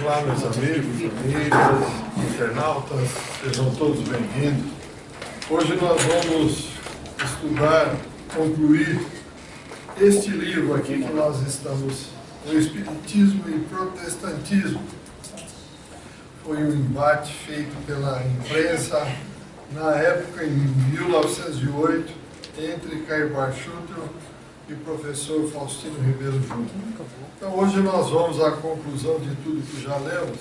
Olá, meus amigos, amigas, internautas, sejam todos bem-vindos. Hoje nós vamos estudar, concluir este livro aqui que nós estamos, o Espiritismo e Protestantismo. Foi um embate feito pela imprensa na época, em 1908, entre Caibal Schutel e o professor Faustino Ribeiro Júnior. Então hoje nós vamos à conclusão de tudo que já lemos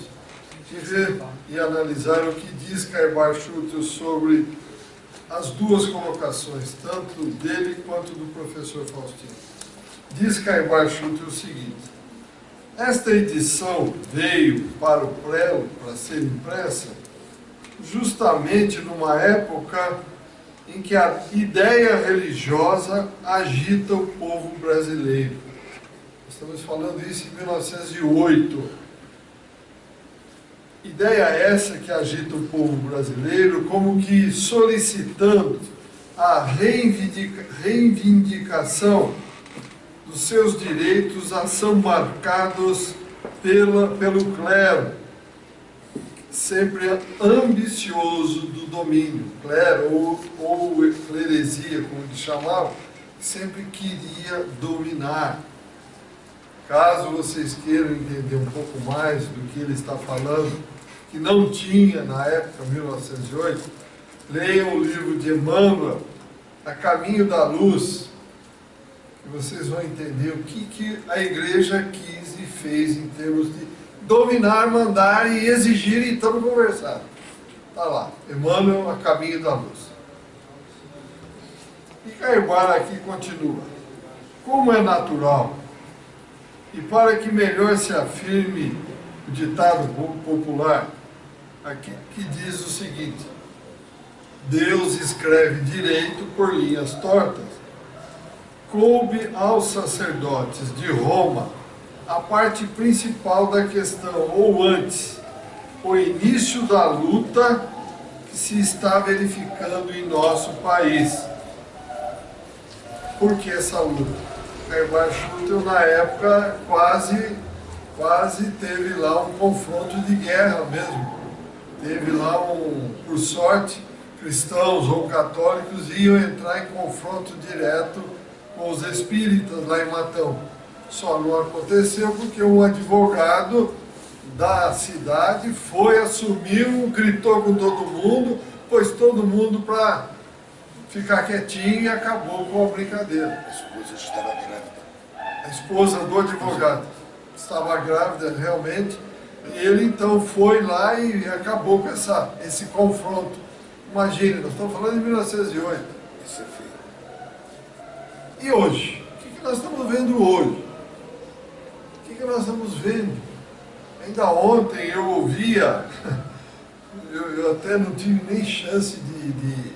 e ver e analisar o que diz Caibal Schutel sobre as duas colocações, tanto dele quanto do professor Faustino. Diz Caibal Schutel o seguinte: esta edição veio para o prelo, para ser impressa, justamente numa época em que a ideia religiosa agita o povo brasileiro. Estamos falando isso em 1908. Ideia essa que agita o povo brasileiro, como que solicitando a reivindicação dos seus direitos a são marcados pelo clero, sempre ambicioso do domínio, clero ou cleresia, como eles chamavam, sempre queria dominar. Caso vocês queiram entender um pouco mais do que ele está falando, que não tinha na época, 1908, leiam o livro de Emmanuel, A Caminho da Luz, que vocês vão entender o que a igreja quis e fez em termos de dominar, mandar e exigir, e estamos conversando. Está lá, Emmanuel, A Caminho da Luz. E Caibal aqui continua: como é natural, e para que melhor se afirme o ditado popular, aqui que diz o seguinte: Deus escreve direito por linhas tortas. Coube aos sacerdotes de Roma a parte principal da questão, ou antes, o início da luta que se está verificando em nosso país. Por que essa luta? Caibal Schutel, na época, quase teve lá um confronto de guerra mesmo. Teve lá por sorte, cristãos ou católicos iam entrar em confronto direto com os espíritas lá em Matão. Só não aconteceu porque um advogado da cidade foi, assumiu, gritou com todo mundo, pôs todo mundo para ficar quietinho e acabou com a brincadeira. A esposa estava grávida. A esposa do advogado estava grávida realmente, e ele então foi lá e acabou com esse confronto. Imagine, nós estamos falando de 1908. Isso é feio. E hoje? O que nós estamos vendo hoje? O que nós estamos vendo? Ainda ontem eu ouvia, eu até não tive nem chance de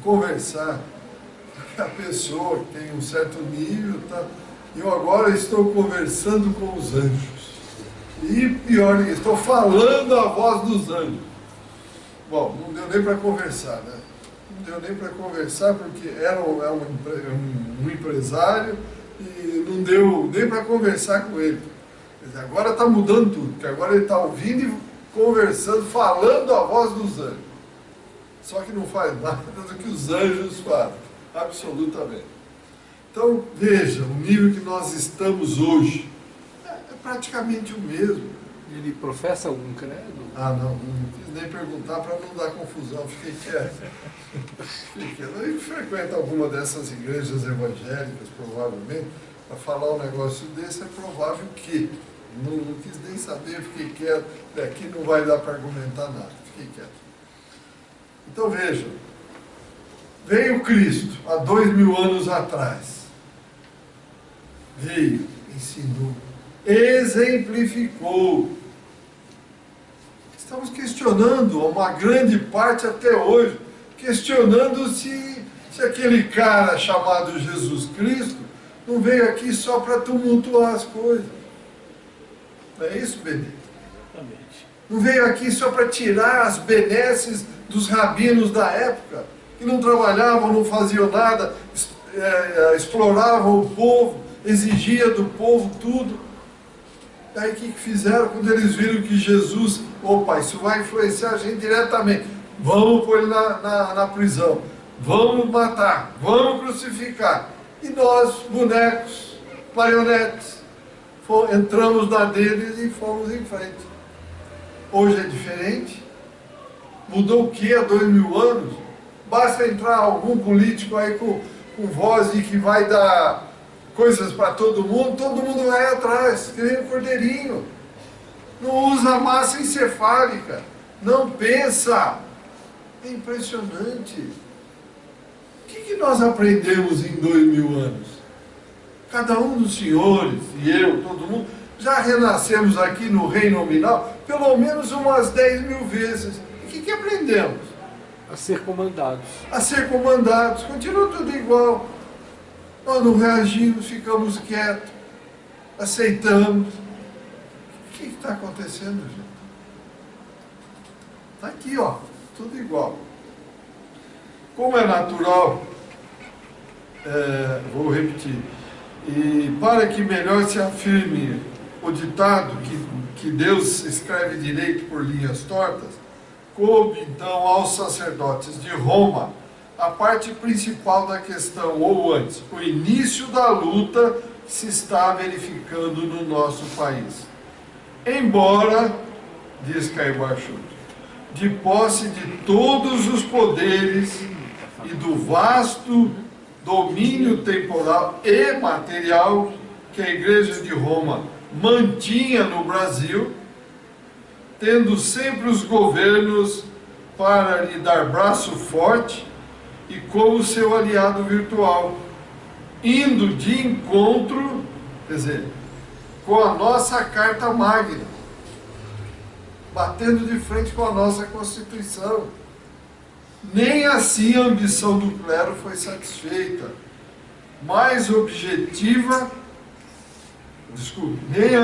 conversar, a pessoa que tem um certo nível, tá? Eu agora estou conversando com os anjos. E pior, estou falando a voz dos anjos. Bom, não deu nem para conversar, né? Não deu nem para conversar porque era um empresário e não deu nem para conversar com ele. Agora está mudando tudo, porque agora ele está ouvindo e conversando, falando a voz dos anjos. Só que não faz nada do que os anjos fazem, absolutamente. Então, veja, o nível que nós estamos hoje é praticamente o mesmo. Ele professa algum credo? Ah, não quis nem perguntar para não dar confusão, fiquei quieto. Ele frequenta alguma dessas igrejas evangélicas, provavelmente, para falar um negócio desse, é provável que. Não quis nem saber, fiquei quieto, daqui não vai dar para argumentar nada, fiquei quieto. Então vejam, veio Cristo há 2000 anos atrás, veio, ensinou, exemplificou. Estamos questionando, uma grande parte até hoje, questionando se aquele cara chamado Jesus Cristo não veio aqui só para tumultuar as coisas. Não é isso, Benito? Exatamente. Não veio aqui só para tirar as benesses dos rabinos da época, que não trabalhavam, não faziam nada, exploravam o povo, exigia do povo tudo. Aí o que fizeram quando eles viram que Jesus, opa, isso vai influenciar a gente diretamente, vamos pôr ele na prisão, vamos matar, vamos crucificar. E nós, bonecos, marionetes, entramos na deles e fomos em frente. Hoje é diferente. Mudou o que há 2000 anos? Basta entrar algum político aí com voz de que vai dar coisas para todo mundo vai atrás, que nem um cordeirinho. Não usa massa encefálica, não pensa. É impressionante. O que nós aprendemos em 2000 anos? Cada um dos senhores, e eu, todo mundo, já renascemos aqui no reino nominal pelo menos umas 10.000 vezes. E o que aprendemos? A ser comandados. A ser comandados. Continua tudo igual. Nós não reagimos, ficamos quietos, aceitamos. O que está acontecendo, gente? Está aqui, ó, tudo igual. Como é natural, vou repetir, e para que melhor se afirme o ditado que Deus escreve direito por linhas tortas, coube então aos sacerdotes de Roma a parte principal da questão, ou antes, o início da luta que se está verificando no nosso país. Embora, diz Caimar Schutt, de posse de todos os poderes e do vasto domínio temporal e material que a Igreja de Roma mantinha no Brasil, tendo sempre os governos para lhe dar braço forte e como seu aliado virtual, indo de encontro, quer dizer, com a nossa Carta Magna, batendo de frente com a nossa Constituição. Nem assim a ambição do clero foi satisfeita. Mais objetiva, nem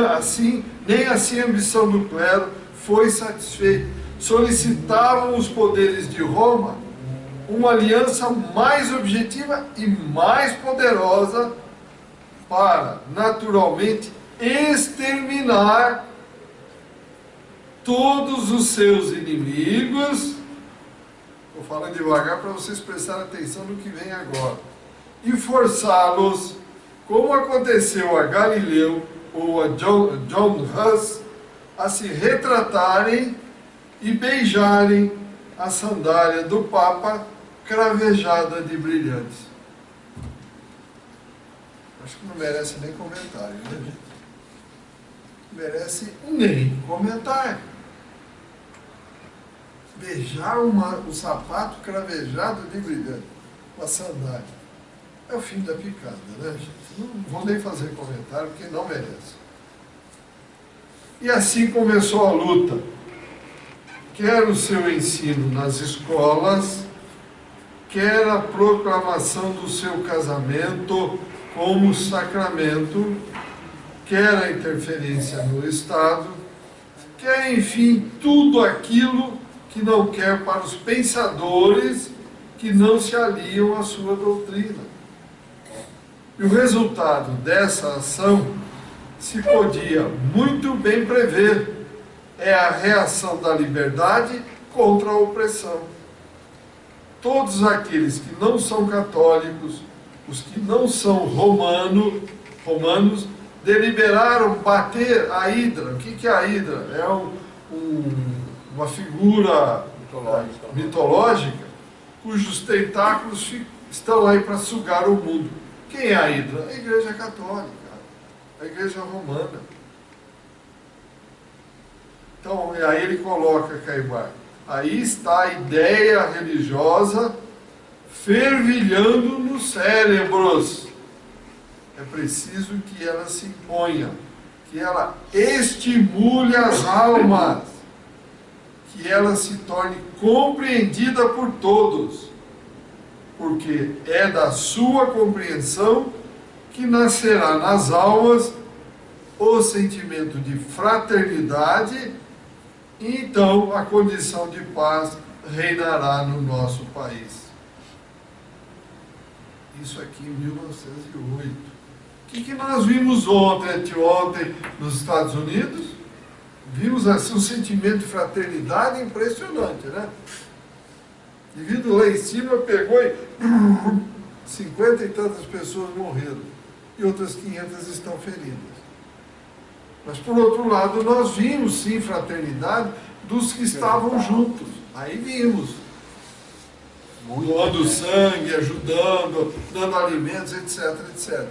assim a ambição do clero foi satisfeita. Solicitavam os poderes de Roma uma aliança mais objetiva e mais poderosa para, naturalmente, exterminar todos os seus inimigos. Vou falar devagar para vocês prestarem atenção no que vem agora. E forçá-los, como aconteceu a Galileu ou a John Huss, a se retratarem e beijarem a sandália do Papa cravejada de brilhantes. Acho que não merece nem comentário, né, gente? Merece nem comentário. Beijar o sapato cravejado de brilhante, uma sandália. É o fim da picada, né, gente? Não vou nem fazer comentário, porque não merece. E assim começou a luta. Quer o seu ensino nas escolas, quer a proclamação do seu casamento como sacramento, quer a interferência no Estado, quer, enfim, tudo aquilo que não quer para os pensadores que não se aliam à sua doutrina. E o resultado dessa ação se podia muito bem prever. É a reação da liberdade contra a opressão. Todos aqueles que não são católicos, os que não são romanos, deliberaram bater a Hidra. O que é a Hidra? É uma figura mitológica cujos tentáculos estão aí para sugar o mundo. Quem é a Hidra? A Igreja Católica, a Igreja Romana. Então, aí ele coloca, Caimar, aí está a ideia religiosa fervilhando nos cérebros. É preciso que ela se imponha, que ela estimule as almas, que ela se torne compreendida por todos, porque é da sua compreensão que nascerá nas almas o sentimento de fraternidade, e então a condição de paz reinará no nosso país. Isso aqui em 1908. O que nós vimos ontem, anteontem, nos Estados Unidos? Vimos assim um sentimento de fraternidade impressionante, né? O indivíduo lá em cima pegou e 50 e tantas pessoas morreram. E outras 500 estão feridas. Mas, por outro lado, nós vimos, sim, fraternidade dos que estavam juntos. Aí vimos. Doando sangue, ajudando, dando alimentos, etc, etc.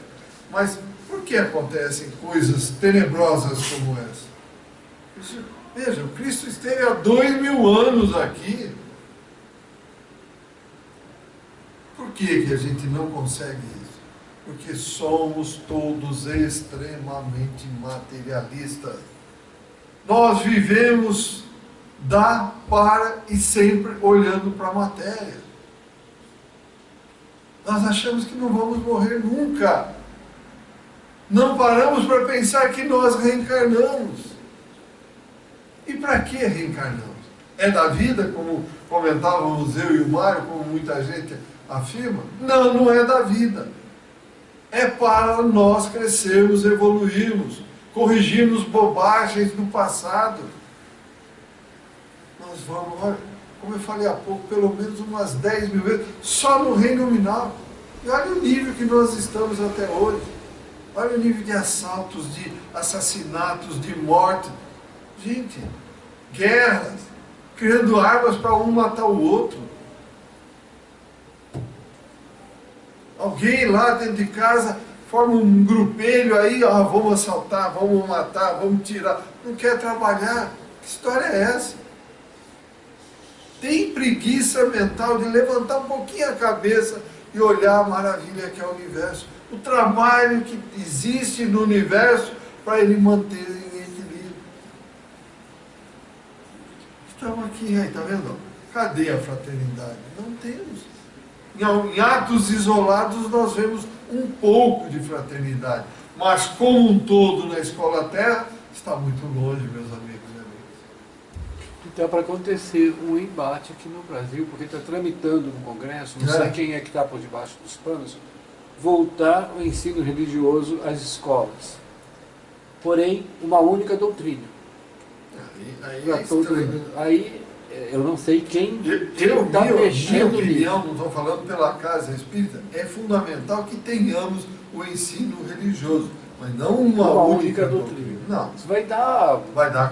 Mas por que acontecem coisas tenebrosas como essa? Veja, o Cristo esteve há 2000 anos aqui. Por que a gente não consegue isso? Porque somos todos extremamente materialistas. Nós vivemos da, para e sempre olhando para a matéria. Nós achamos que não vamos morrer nunca. Não paramos para pensar que nós reencarnamos. E para que reencarnamos? É da vida, como comentávamos eu e o Mário, como muita gente afirma? Não, não é da vida. É para nós crescermos, evoluirmos, corrigirmos bobagens do passado. Nós vamos, olha, como eu falei há pouco, pelo menos umas 10 mil vezes, só no reino nominal. E olha o nível que nós estamos até hoje. Olha o nível de assaltos, de assassinatos, de morte. Gente, guerras, criando armas para um matar o outro. Alguém lá dentro de casa forma um grupelho aí, ó, vamos assaltar, vamos matar, vamos tirar. Não quer trabalhar. Que história é essa? Tem preguiça mental de levantar um pouquinho a cabeça e olhar a maravilha que é o universo. O trabalho que existe no universo para ele manter em equilíbrio. Estamos aqui, aí, tá vendo? Cadê a fraternidade? Não temos. Em atos isolados nós vemos um pouco de fraternidade, mas como um todo na escola terra está muito longe, meus amigos e amigas. Então, para acontecer um embate aqui no Brasil, porque está tramitando no Congresso, não sei quem é que está por debaixo dos panos, voltar o ensino religioso às escolas. Porém, uma única doutrina. Aí eu não sei quem está mexendo nisso. Não estou falando pela Casa Espírita, é fundamental que tenhamos o ensino religioso, mas não uma única doutrina. Não. Isso vai dar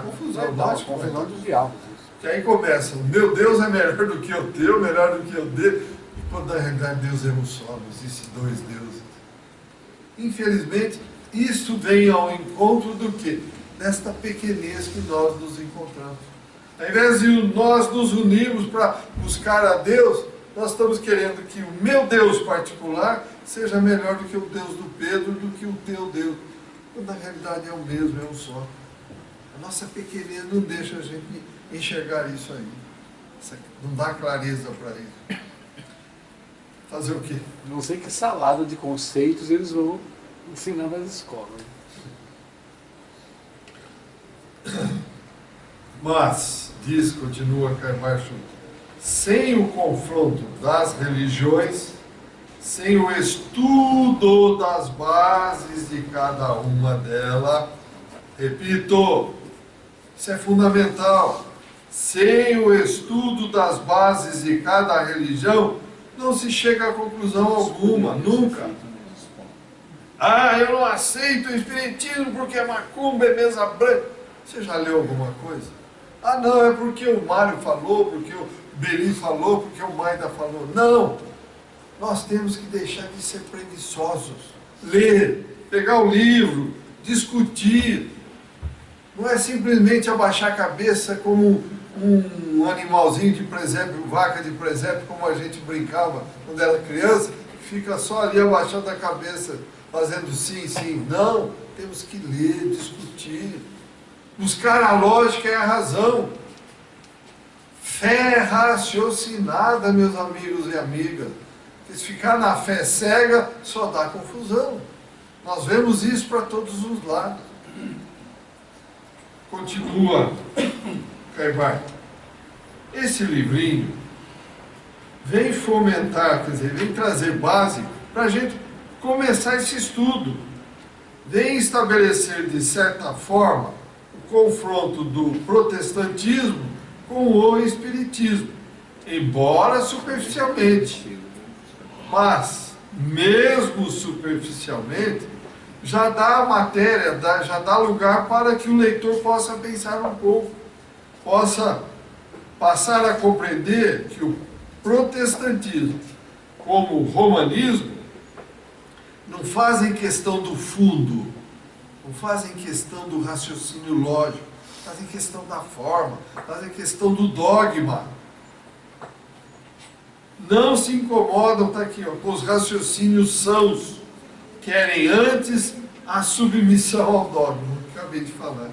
confusão. Vai dar confusão dos diabos. Que aí começa, o meu Deus é melhor do que o teu, melhor do que o dele, quando na realidade Deus é um só, não existe dois deuses. Infelizmente, isso vem ao encontro do quê? Desta pequenez que nós nos encontramos. Ao invés de nós nos unirmos para buscar a Deus, nós estamos querendo que o meu Deus particular seja melhor do que o Deus do Pedro, do que o teu Deus. Quando na realidade é o mesmo, é um só. A nossa pequenez não deixa a gente enxergar isso aí. Não dá clareza para isso. Fazer o quê? Não sei que salada de conceitos eles vão ensinar nas escolas. Mas, continua Caimar Schultz, sem o confronto das religiões, sem o estudo das bases de cada uma delas, repito, isso é fundamental, sem o estudo das bases de cada religião, não se chega a conclusão alguma, nunca. Ah, eu não aceito o espiritismo porque é macumba, é mesa branca. Você já leu alguma coisa? Ah, não, é porque o Mário falou, porque o Beli falou, porque o Maida falou. Não! Nós temos que deixar de ser preguiçosos. Ler, pegar o livro, discutir. Não é simplesmente abaixar a cabeça como um animalzinho de presépio, vaca de presépio, como a gente brincava quando era criança, fica só ali abaixando a cabeça, fazendo sim, sim. Não, temos que ler, discutir. Buscar a lógica e a razão. Fé raciocinada, meus amigos e amigas. Porque se ficar na fé cega, só dá confusão. Nós vemos isso para todos os lados. Continua, Caimar. Esse livrinho vem fomentar, quer dizer, vem trazer base para a gente começar esse estudo. vem estabelecer, de certa forma, o confronto do protestantismo com o espiritismo, embora superficialmente. Mas, mesmo superficialmente, já dá a matéria, já dá lugar para que o leitor possa pensar um pouco, possa passar a compreender que o protestantismo, como o romanismo, não fazem questão do fundo, não fazem questão do raciocínio lógico, fazem questão da forma, fazem questão do dogma. Não se incomodam, está aqui, ó, com os raciocínios sãos, querem antes a submissão ao dogma, que acabei de falar.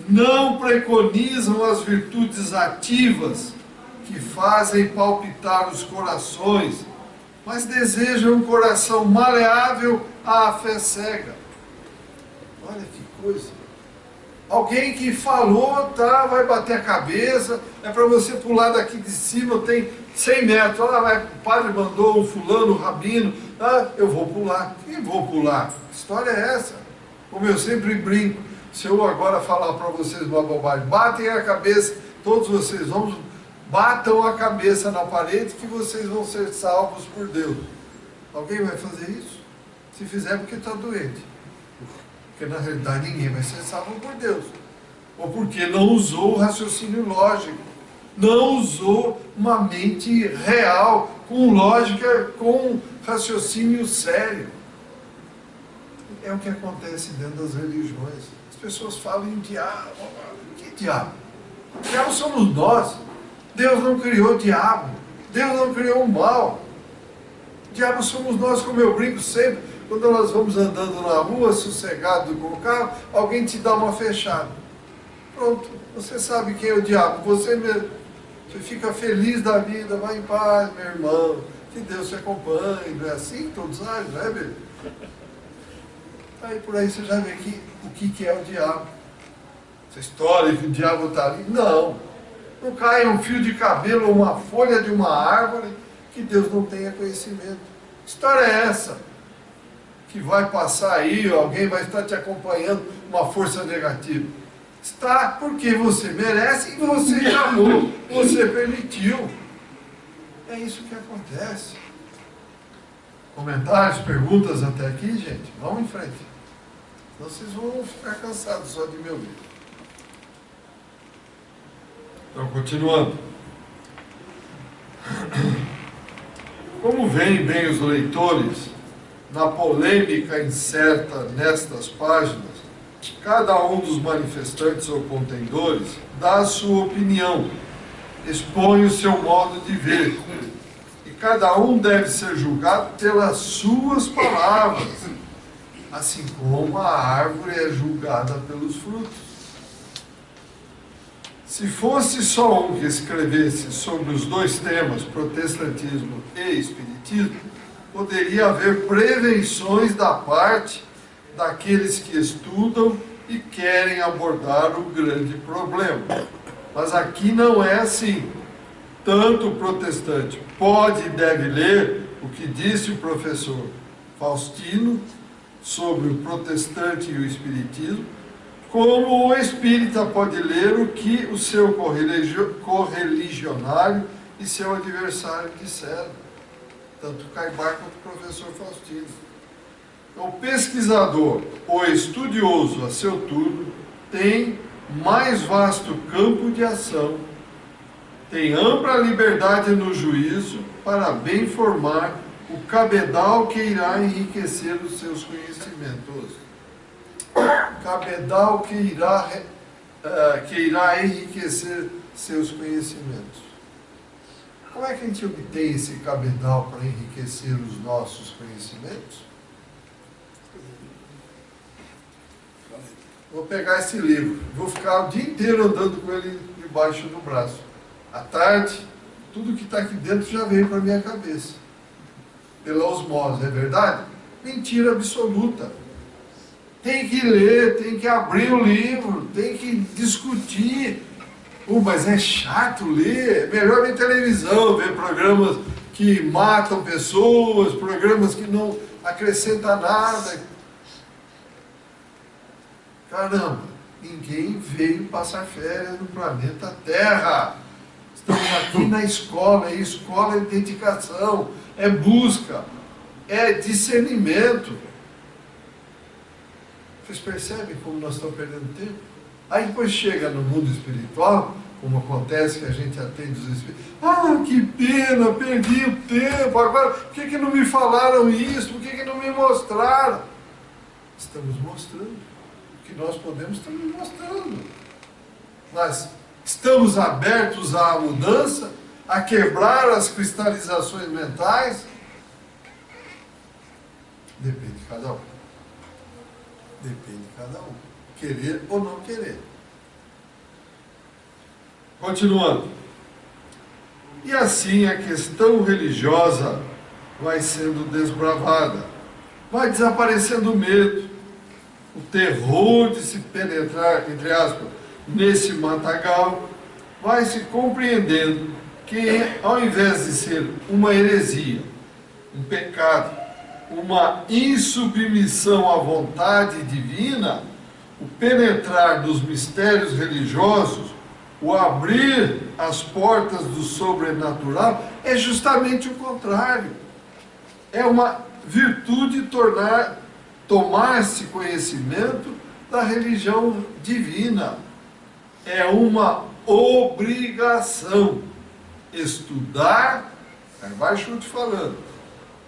Não preconizam as virtudes ativas que fazem palpitar os corações, mas desejam um coração maleável à fé cega. Olha que coisa. Alguém que falou, tá, vai bater a cabeça, é para você pular daqui de cima, tem 100 metros, o padre mandou um fulano, um rabino, eu vou pular. Quem vou pular? Que história é essa? Como eu sempre brinco, se eu agora falar para vocês uma bobagem, batem a cabeça, todos vocês batam a cabeça na parede que vocês vão ser salvos por Deus. Alguém vai fazer isso? Se fizer, porque está doente. Porque na realidade ninguém vai ser salvo por Deus. Ou porque não usou o raciocínio lógico. Não usou uma mente real, com lógica, com raciocínio sério. É o que acontece dentro das religiões. As pessoas falam em diabo. Que diabo? O diabo somos nós. Deus não criou o diabo. Deus não criou o mal. O diabo somos nós, como eu brinco sempre. Quando nós vamos andando na rua, sossegado com o carro, alguém te dá uma fechada. Pronto, você sabe quem é o diabo, você mesmo. Você fica feliz da vida, vai em paz, meu irmão. Que Deus te acompanhe, não é assim que todos agem, não é, meu? Aí por aí você já vê o que é o diabo. Essa história que o diabo está ali, não. Não cai um fio de cabelo ou uma folha de uma árvore que Deus não tenha conhecimento. Que história é essa? Que vai passar aí, alguém vai estar te acompanhando, uma força negativa. Está porque você merece e você chamou, você permitiu. É isso que acontece. Comentários, perguntas até aqui, gente? Vamos em frente. Senão vocês vão ficar cansados só de me ouvir. Então, continuando. Como veem bem os leitores, na polêmica incerta nestas páginas, cada um dos manifestantes ou contendores dá a sua opinião, expõe o seu modo de ver, e cada um deve ser julgado pelas suas palavras, assim como a árvore é julgada pelos frutos. Se fosse só um que escrevesse sobre os dois temas, protestantismo e espiritismo, poderia haver prevenções da parte daqueles que estudam e querem abordar o grande problema. Mas aqui não é assim. Tanto o protestante pode e deve ler o que disse o professor Faustino sobre o protestante e o espiritismo, como o espírita pode ler o que o seu correligionário e seu adversário disseram. Tanto Caibar quanto o professor Faustino. O pesquisador, o estudioso a seu turno, tem mais vasto campo de ação, tem ampla liberdade no juízo para bem formar o cabedal que irá enriquecer os seus conhecimentos. Cabedal que irá enriquecer seus conhecimentos. Como é que a gente obtém esse cabedal para enriquecer os nossos conhecimentos? Vou pegar esse livro, vou ficar o dia inteiro andando com ele debaixo do braço. À tarde, tudo que está aqui dentro já veio para a minha cabeça. Pela osmose, é verdade? Mentira absoluta. Tem que ler, tem que abrir o livro, tem que discutir. Mas é chato ler, é melhor ver televisão, ver programas que matam pessoas, programas que não acrescentam nada. Caramba, ninguém veio passar férias no planeta Terra. Estamos aqui na escola, e escola é dedicação, é busca, é discernimento. Vocês percebem como nós estamos perdendo tempo? Aí depois chega no mundo espiritual, como acontece que a gente atende os espíritos. Ah, que pena, perdi o tempo, agora por que não me falaram isso? Por que não me mostraram? Estamos mostrando. O que nós podemos, estamos mostrando. Mas estamos abertos à mudança, a quebrar as cristalizações mentais? Depende de cada um. Depende de cada um. Querer ou não querer. Continuando. E assim a questão religiosa vai sendo desbravada. Vai desaparecendo o medo, o terror de se penetrar, entre aspas, nesse matagal. Vai se compreendendo que, ao invés de ser uma heresia, um pecado, uma insubmissão à vontade divina, o penetrar dos mistérios religiosos, o abrir as portas do sobrenatural, é justamente o contrário. É uma virtude tomar-se conhecimento da religião divina. É uma obrigação. Estudar, vai Schultz falando,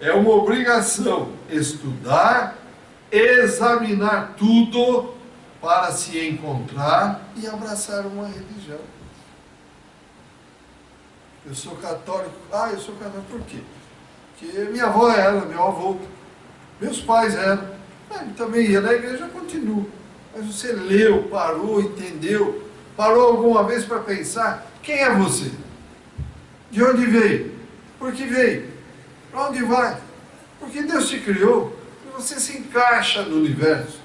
é uma obrigação estudar, examinar tudo para se encontrar e abraçar uma religião. Eu sou católico. Ah, eu sou católico por quê? Porque minha avó era, meu avô, meus pais eram. Eu também ia na igreja, continuo. Mas você leu, parou, entendeu? Parou alguma vez para pensar? Quem é você? De onde veio? Por que veio? Para onde vai? Porque Deus te criou e você se encaixa no universo.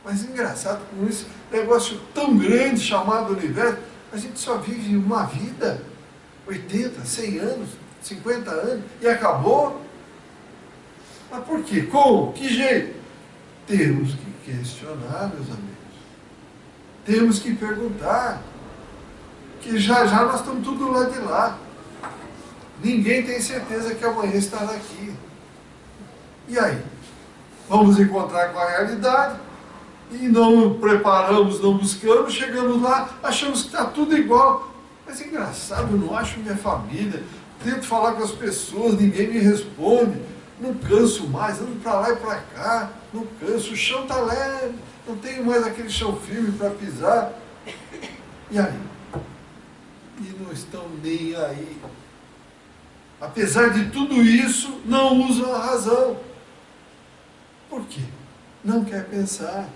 Mas engraçado, com esse negócio tão grande chamado universo, a gente só vive uma vida, 80, 100 anos, 50 anos, e acabou. Mas por quê? Como? Que jeito? Temos que questionar, meus amigos. Temos que perguntar. Que já já nós estamos tudo lá de lá. Ninguém tem certeza que amanhã estará aqui. E aí? Vamos encontrar com a realidade e não preparamos, não buscamos, chegamos lá, achamos que está tudo igual. Mas é engraçado, eu não acho minha família, tento falar com as pessoas, ninguém me responde, não canso mais, ando para lá e para cá, não canso, o chão está leve, não tenho mais aquele chão firme para pisar. E aí? E não estão nem aí. Apesar de tudo isso, não usam a razão. Por quê? Não quer pensar.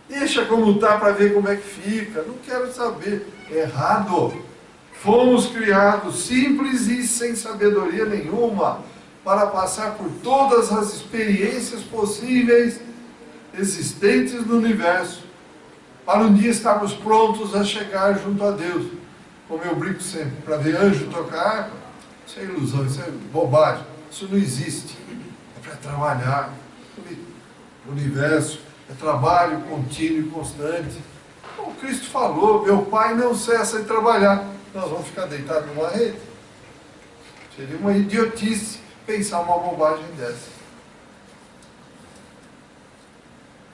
Deixa como está para ver como é que fica. Não quero saber. Errado. Fomos criados simples e sem sabedoria nenhuma para passar por todas as experiências possíveis existentes no universo, para um dia estarmos prontos a chegar junto a Deus. Como eu brinco sempre, para ver anjo tocar harpa, isso é ilusão, isso é bobagem, isso não existe. É para trabalhar. O universo é trabalho contínuo e constante. Como Cristo falou, meu Pai não cessa de trabalhar. Nós vamos ficar deitados numa rede? Seria uma idiotice pensar uma bobagem dessa.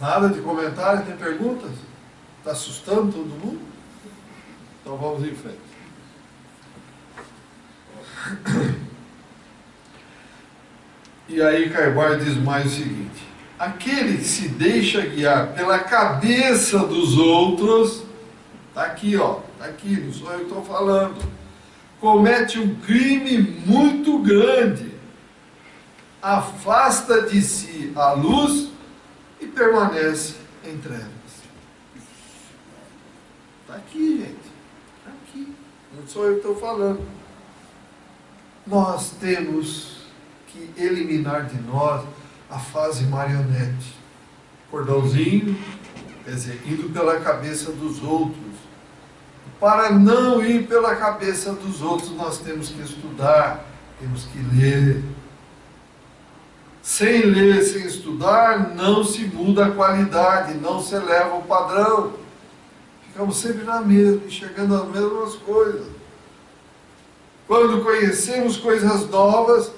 Nada de comentário, tem perguntas? Está assustando todo mundo? Então vamos em frente. E aí Carvalho diz mais o seguinte: aquele que se deixa guiar pela cabeça dos outros, está aqui, ó, está aqui, não sou eu que estou falando, comete um crime muito grande, afasta de si a luz e permanece em trevas. Está aqui, gente, está aqui, não sou eu que estou falando. Nós temos que eliminar de nós a fase marionete, cordãozinho, quer dizer, indo pela cabeça dos outros. Para não ir pela cabeça dos outros, nós temos que estudar, temos que ler, Sem ler, sem estudar, não se muda a qualidade, não se eleva o padrão. Ficamos sempre na mesma, enxergando as mesmas coisas. Quando conhecemos coisas novas,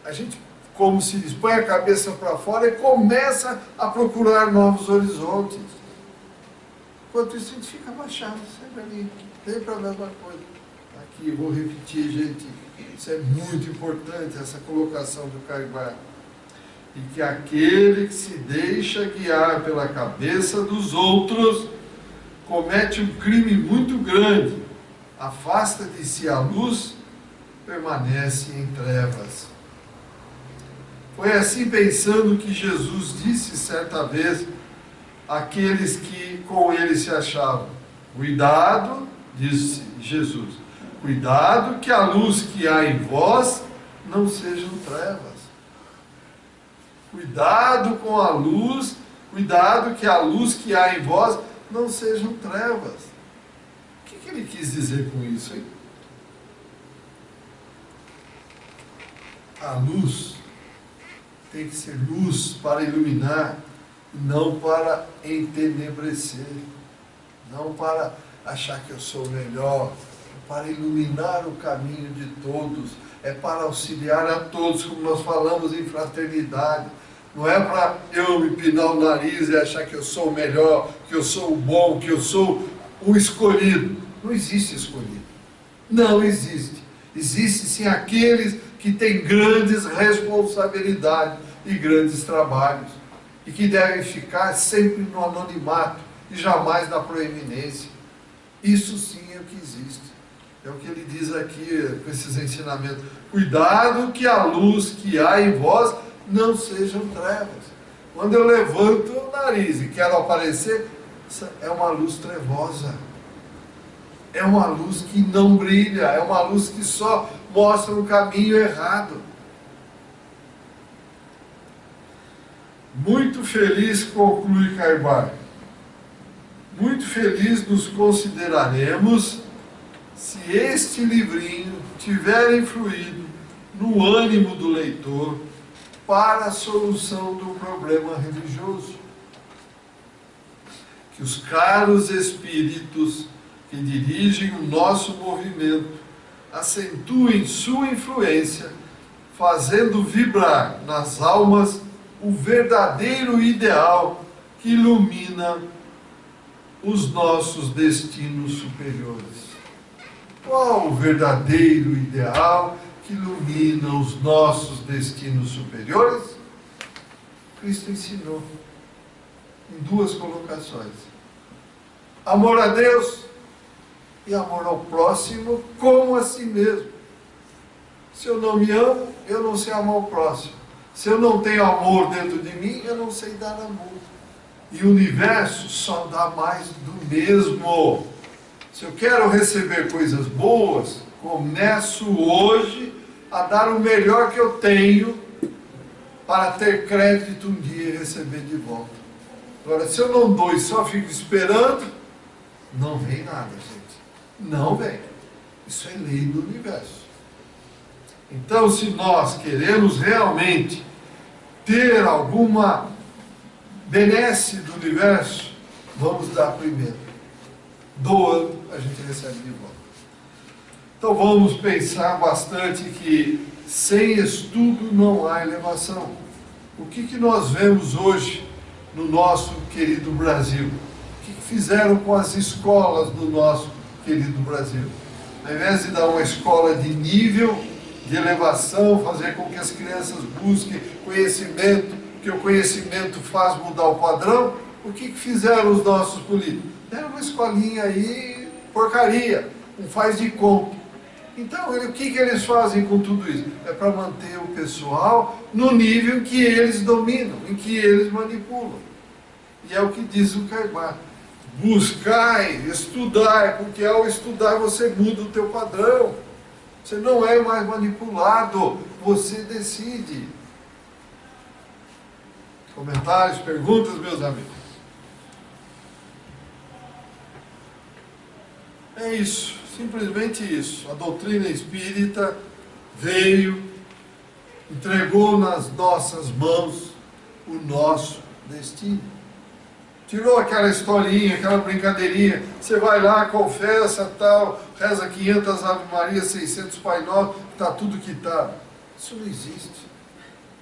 a gente, como se diz, põe a cabeça para fora e começa a procurar novos horizontes. Enquanto isso, a gente fica baixado, sempre ali, sempre a mesma coisa. Aqui, vou repetir, gente, isso é muito importante, essa colocação do Caibar. E que aquele que se deixa guiar pela cabeça dos outros comete um crime muito grande, afasta de si a luz, permanece em trevas. Foi assim pensando que Jesus disse certa vez àqueles que com ele se achavam: cuidado, disse Jesus, cuidado que a luz que há em vós não sejam trevas. Cuidado com a luz, cuidado que a luz que há em vós não sejam trevas. O que ele quis dizer com isso, hein? A luz tem que ser luz para iluminar, não para entenebrecer, não para achar que eu sou melhor, para iluminar o caminho de todos, é para auxiliar a todos, como nós falamos em fraternidade. Não é para eu me pinar o nariz e achar que eu sou o melhor, que eu sou o bom, que eu sou o escolhido. Não existe escolhido. Não existe. Existe sim aqueles que têm grandes responsabilidades e grandes trabalhos, e que devem ficar sempre no anonimato e jamais na proeminência. Isso sim é o que existe. É o que ele diz aqui com esses ensinamentos. Cuidado que a luz que há em vós não sejam trevas. Quando eu levanto o nariz e quero aparecer, é uma luz trevosa. É uma luz que não brilha, é uma luz que só mostra um caminho errado. Muito feliz, conclui Caibar, muito feliz nos consideraremos se este livrinho tiver influído no ânimo do leitor para a solução do problema religioso. Que os caros espíritos que dirigem o nosso movimento acentuem sua influência, fazendo vibrar nas almas o verdadeiro ideal que ilumina os nossos destinos superiores. Qual o verdadeiro ideal que ilumina os nossos destinos superiores? Cristo ensinou em duas colocações: amor a Deus e amor ao próximo como a si mesmo. Se eu não me amo, eu não sei amar o próximo. Se eu não tenho amor dentro de mim, eu não sei dar amor. E o universo só dá mais do mesmo. Se eu quero receber coisas boas, começo hoje a dar o melhor que eu tenho para ter crédito um dia e receber de volta. Agora, se eu não dou e só fico esperando, não vem nada, gente. Não vem. Isso é lei do universo. Então, se nós queremos realmente ter alguma benesse do universo, vamos dar primeiro. Doando, a gente recebe de volta. Então vamos pensar bastante que sem estudo não há elevação. O que nós vemos hoje no nosso querido Brasil? O que fizeram com as escolas do nosso querido Brasil? Ao invés de dar uma escola de nível, de elevação, fazer com que as crianças busquem conhecimento, que o conhecimento faz mudar o padrão, o que fizeram os nossos políticos? Deram uma escolinha aí, porcaria, um faz de conta. Então, o que eles fazem com tudo isso? É para manter o pessoal no nível em que eles dominam, em que eles manipulam. E é o que diz o Caibar: buscai, estudai, porque ao estudar você muda o teu padrão. Você não é mais manipulado, você decide. Comentários, perguntas, meus amigos? É isso, simplesmente isso. A doutrina espírita veio entregou nas nossas mãos o nosso destino. Tirou aquela historinha, aquela brincadeirinha, você vai lá, confessa, tal, reza 500 Ave Maria, 600 Pai Nosso, está tudo quitado. Isso não existe.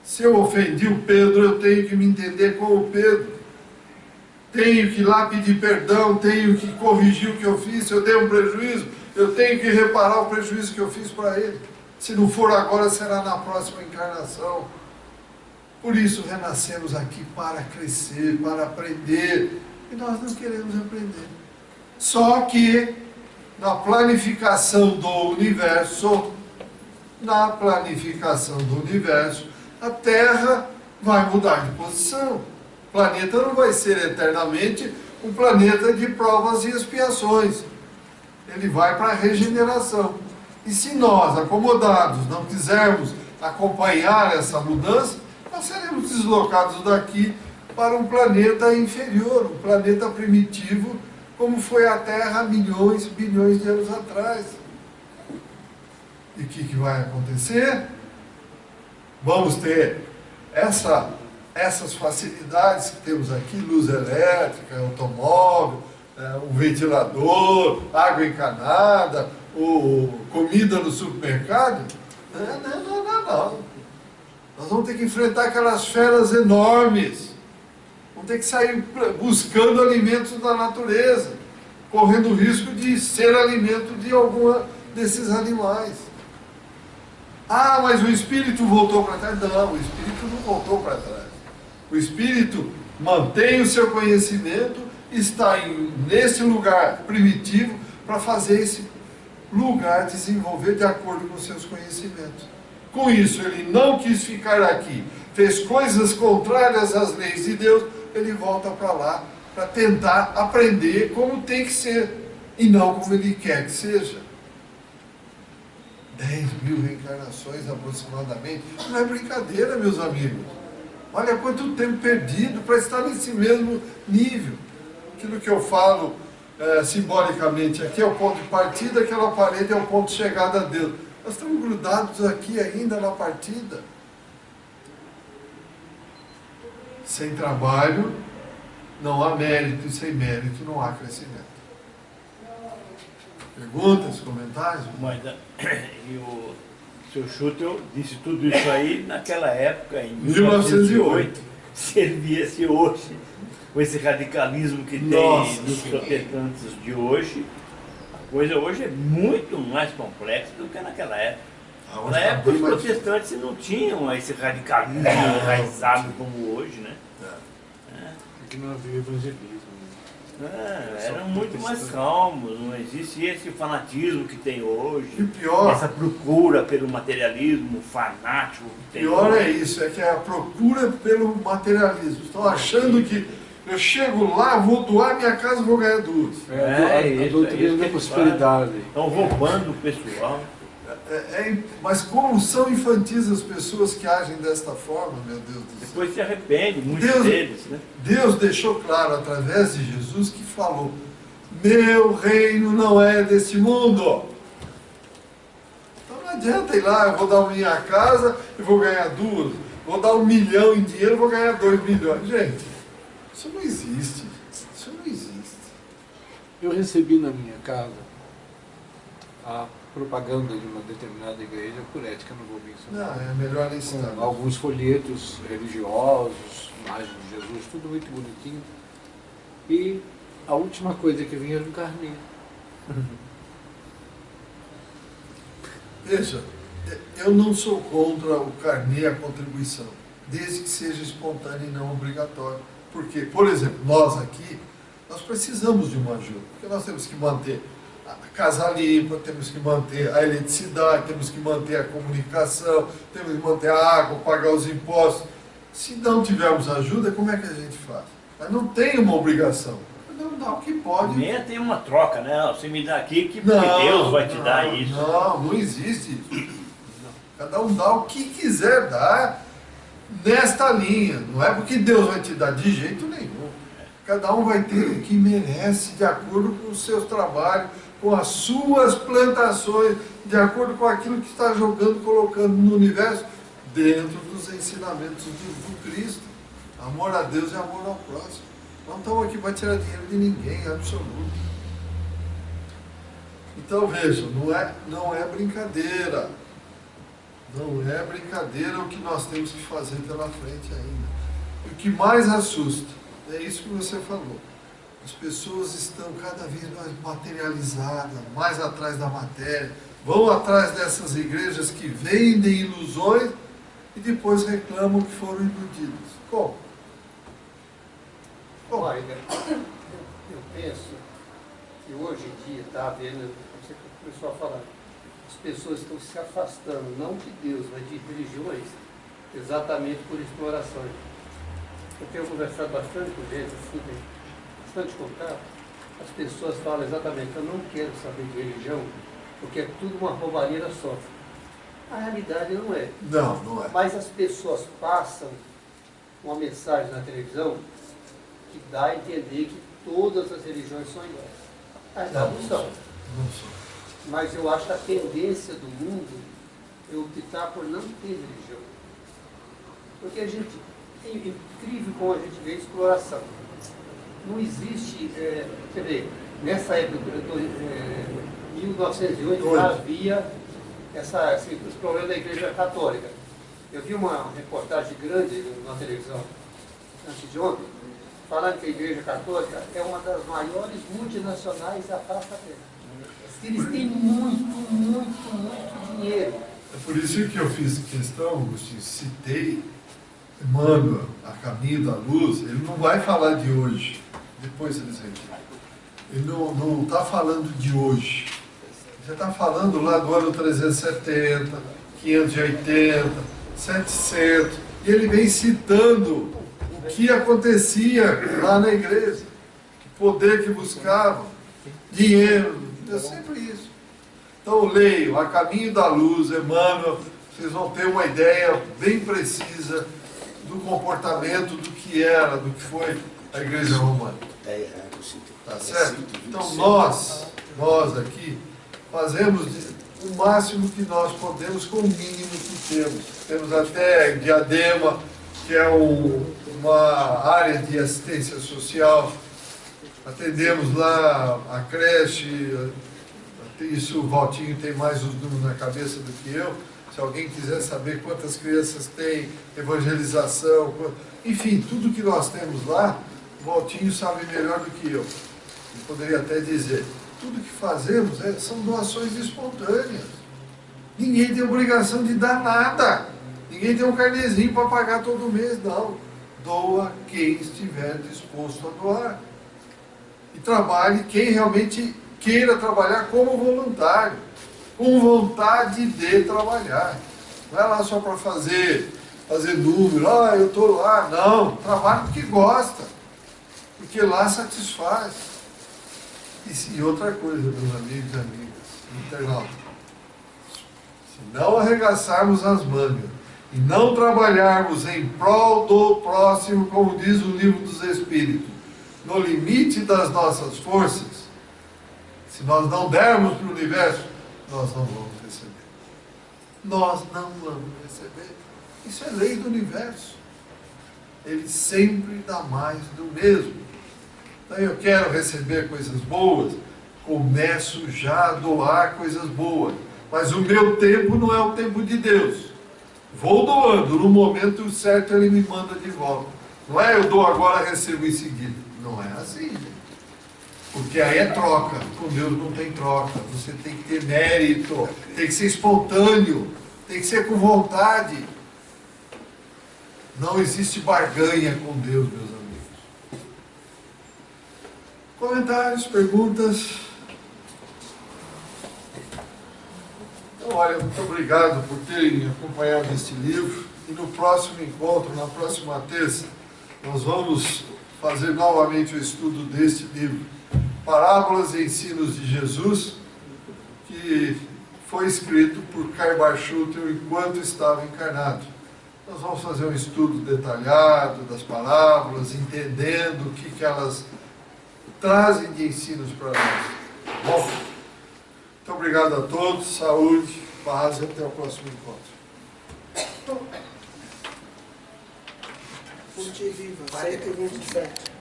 Se eu ofendi o Pedro, eu tenho que me entender com o Pedro. Tenho que ir lá pedir perdão, tenho que corrigir o que eu fiz. Se eu dei um prejuízo, eu tenho que reparar o prejuízo que eu fiz para ele. Se não for agora, será na próxima encarnação. Por isso, renascemos aqui para crescer, para aprender. E nós não queremos aprender. Só que, na planificação do universo, a Terra vai mudar de posição. O planeta não vai ser eternamente um planeta de provas e expiações. Ele vai para a regeneração. E se nós, acomodados, não quisermos acompanhar essa mudança, nós seremos deslocados daqui para um planeta inferior, um planeta primitivo, como foi a Terra há milhões e bilhões de anos atrás. E o que vai acontecer? Vamos ter essas facilidades que temos aqui, luz elétrica, automóvel, um ventilador, água encanada, comida no supermercado. Não. Nós vamos ter que enfrentar aquelas feras enormes. Vamos ter que sair buscando alimentos da natureza, correndo o risco de ser alimento de alguma desses animais. Ah, mas o espírito voltou para trás. Não, o espírito não voltou para trás. O espírito mantém o seu conhecimento, está nesse lugar primitivo para fazer esse lugar desenvolver de acordo com os seus conhecimentos. Com isso, ele não quis ficar aqui, fez coisas contrárias às leis de Deus, ele volta para lá para tentar aprender como tem que ser e não como ele quer que seja. 10.000 reencarnações aproximadamente. Não é brincadeira, meus amigos. Olha quanto tempo perdido para estar nesse mesmo nível. Aquilo que eu falo simbolicamente aqui é o ponto de partida, aquela parede é o ponto de chegada a Deus. Nós estamos grudados aqui ainda na partida. Sem trabalho não há mérito, e sem mérito não há crescimento. Perguntas, comentários? Mas e o seu Schutel disse tudo isso aí naquela época, em 1908. Se ele viesse hoje, com esse radicalismo que tem nos protestantes de hoje, a coisa hoje é muito mais complexa do que naquela época. Na época os protestantes não tinham esse radicalismo enraizado como hoje, né? É que não havia evangelismo. Eram muito mais calmos, não existe esse fanatismo que tem hoje, E pior, essa procura pelo materialismo fanático que tem pior hoje. é isso, é que é a procura pelo materialismo. Estão achando que eu chego lá, vou doar minha casa e vou ganhar duas. A doutrina da prosperidade. Estão roubando o pessoal. Mas como são infantis as pessoas que agem desta forma, meu Deus do céu. Depois se arrepende, muitos Deus- deles, né? Deus deixou claro através de Jesus que falou: meu reino não é desse mundo. Então não adianta ir lá, eu vou dar minha casa e vou ganhar duas. Vou dar 1 milhão em dinheiro e vou ganhar 2 milhões. Gente, isso não existe. Isso não existe. Eu recebi na minha casa a propaganda de uma determinada igreja, por ética não vou mencionar, Não, é melhor nem citar. com alguns folhetos religiosos, imagens de Jesus, tudo muito bonitinho. E a última coisa que vinha era um carnê. Veja, eu não sou contra o carnê, a contribuição, desde que seja espontânea e não obrigatória. Porque, por exemplo, nós aqui, nós precisamos de uma ajuda, porque nós temos que manter a casa limpa, temos que manter a eletricidade, temos que manter a comunicação, temos que manter a água, pagar os impostos. Se não tivermos ajuda, como é que a gente faz? Mas não tem uma obrigação. Não dá o que pode. Nem tem uma troca, né? Você me dá aqui que porque Deus vai te dar isso. Não existe isso. Cada um dá o que quiser dar nesta linha. Não é porque Deus vai te dar de jeito nenhum. Cada um vai ter o que merece, de acordo com os seus trabalhos, com as suas plantações, de acordo com aquilo que está jogando, colocando no universo, dentro dos ensinamentos do Cristo. Amor a Deus e amor ao próximo. Não estamos aqui para tirar dinheiro de ninguém, absoluto. Então vejam, não é brincadeira. Não é brincadeira o que nós temos que fazer pela frente ainda. O que mais assusta, é isso que você falou. As pessoas estão cada vez mais materializadas, mais atrás da matéria, vão atrás dessas igrejas que vendem ilusões e depois reclamam que foram iludidas. Como? Olha, eu penso que hoje em dia está havendo, você começou a falar, as pessoas estão se afastando, não de Deus, mas de religiões, exatamente por explorações. Eu tenho conversado bastante com gente, assim, tem bastante contato, as pessoas falam exatamente, eu não quero saber de religião, porque é tudo uma roubalheira só. A realidade não é. Não é. Mas as pessoas passam uma mensagem na televisão que dá a entender que todas as religiões são iguais. A realidade não são. Não são. Mas eu acho que a tendência do mundo é optar por não ter religião. Porque a gente, é incrível como a gente vê exploração. Não existe, quer dizer, nessa época, 1908, já havia esse problema da Igreja Católica. Eu vi uma reportagem grande na televisão, antes de ontem, falando que a Igreja Católica é uma das maiores multinacionais da face da terra. Eles têm muito dinheiro. É por isso que eu fiz questão, Agostinho, citei Emmanuel, a caminho da luz. Ele não vai falar de hoje, depois eles retiram. Ele não está falando de hoje. Ele está falando lá do ano 370, 580, 700. E ele vem citando o que acontecia lá na igreja. O poder que buscavam, dinheiro. É sempre isso. Então leio, A Caminho da Luz, Emmanuel, vocês vão ter uma ideia bem precisa do comportamento, do que era, do que foi a Igreja Romana. Tá certo? Então nós aqui, fazemos o máximo que nós podemos com o mínimo que temos. Temos até Diadema, que é uma área de assistência social. Atendemos lá a creche, isso o Valtinho tem mais os números na cabeça do que eu. Se alguém quiser saber quantas crianças tem, evangelização, enfim, tudo que nós temos lá, o Valtinho sabe melhor do que eu. Eu poderia até dizer, tudo que fazemos são doações espontâneas. Ninguém tem obrigação de dar nada. Ninguém tem um carnezinho para pagar todo mês, não. Doa quem estiver disposto a doar. E trabalhe quem realmente queira trabalhar como voluntário, com vontade de trabalhar. Não é lá só para fazer número, eu estou lá. Não, trabalhe porque gosta, porque lá satisfaz. E outra coisa, meus amigos e amigas, internautas, se não arregaçarmos as mangas e não trabalharmos em prol do próximo, como diz o Livro dos Espíritos, no limite das nossas forças, se nós não dermos para o universo, nós não vamos receber. Nós não vamos receber. Isso é lei do universo. Ele sempre dá mais do mesmo. Então eu quero receber coisas boas, começo já a doar coisas boas. Mas o meu tempo não é o tempo de Deus. Vou doando, no momento certo ele me manda de volta. Não é eu dou agora, recebo em seguida. Não é assim, gente. Porque aí é troca. Com Deus não tem troca. Você tem que ter mérito, tem que ser espontâneo, tem que ser com vontade. Não existe barganha com Deus, meus amigos. Comentários, perguntas? Então, olha, muito obrigado por terem acompanhado este livro. E no próximo encontro, na próxima terça, nós vamos fazer novamente o estudo deste livro, Parábolas e Ensinos de Jesus, que foi escrito por Karl Barth-Schutter enquanto estava encarnado. Nós vamos fazer um estudo detalhado das parábolas, entendendo o que elas trazem de ensinos para nós. Bom, muito obrigado a todos, saúde, paz e até o próximo encontro. Fonte Viva, 127.